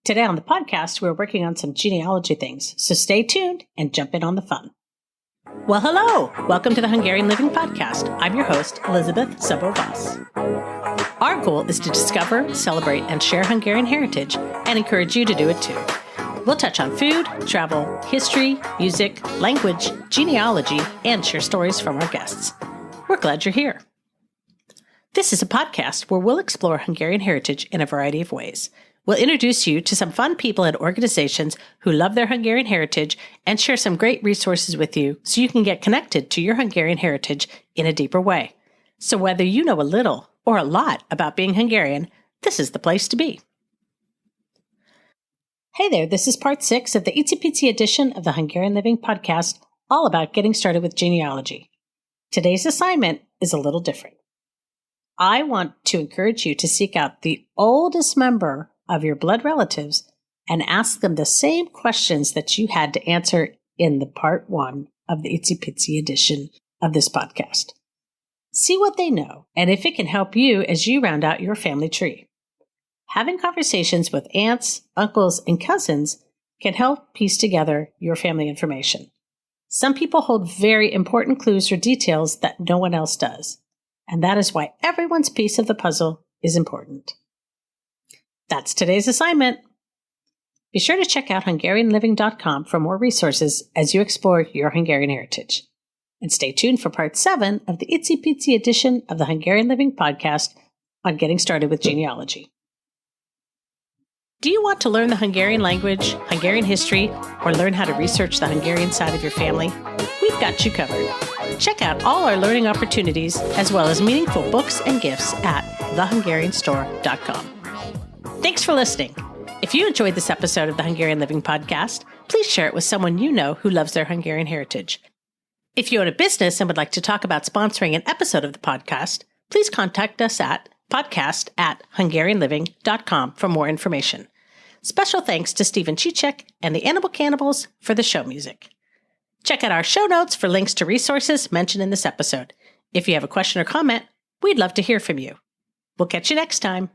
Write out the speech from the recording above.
Today on the podcast, we're working on some genealogy things, so stay tuned and jump in on the fun. Well, hello! Welcome to the Hungarian Living Podcast. I'm your host, Elizabeth Szabó-Voss. Our goal is to discover, celebrate, and share Hungarian heritage and encourage you to do it too. We'll touch on food, travel, history, music, language, genealogy, and share stories from our guests. We're glad you're here. This is a podcast where we'll explore Hungarian heritage in a variety of ways. We'll introduce you to some fun people and organizations who love their Hungarian heritage and share some great resources with you so you can get connected to your Hungarian heritage in a deeper way. So whether you know a little or a lot about being Hungarian, this is the place to be. Hey there, this is part 6 of the Itsy Bitsy edition of the Hungarian Living Podcast, all about getting started with genealogy. Today's assignment is a little different. I want to encourage you to seek out the oldest member of your blood relatives and ask them the same questions that you had to answer in the part 1 of the Itsy Bitsy edition of this podcast. See what they know and if it can help you as you round out your family tree. Having conversations with aunts, uncles, and cousins can help piece together your family information. Some people hold very important clues or details that no one else does, and that is why everyone's piece of the puzzle is important. That's today's assignment. Be sure to check out HungarianLiving.com for more resources as you explore your Hungarian heritage. And stay tuned for part 7 of the Itsy Bitsy edition of the Hungarian Living Podcast on getting started with genealogy. Do you want to learn the Hungarian language, Hungarian history, or learn how to research the Hungarian side of your family? We've got you covered. Check out all our learning opportunities as well as meaningful books and gifts at thehungarianstore.com. Thanks for listening. If you enjoyed this episode of the Hungarian Living Podcast, please share it with someone you know who loves their Hungarian heritage. If you own a business and would like to talk about sponsoring an episode of the podcast, please contact us at podcast@hungarianliving.com for more information. Special thanks to Stephen Chichek and the Animal Cannibals for the show music. Check out our show notes for links to resources mentioned in this episode. If you have a question or comment, we'd love to hear from you. We'll catch you next time.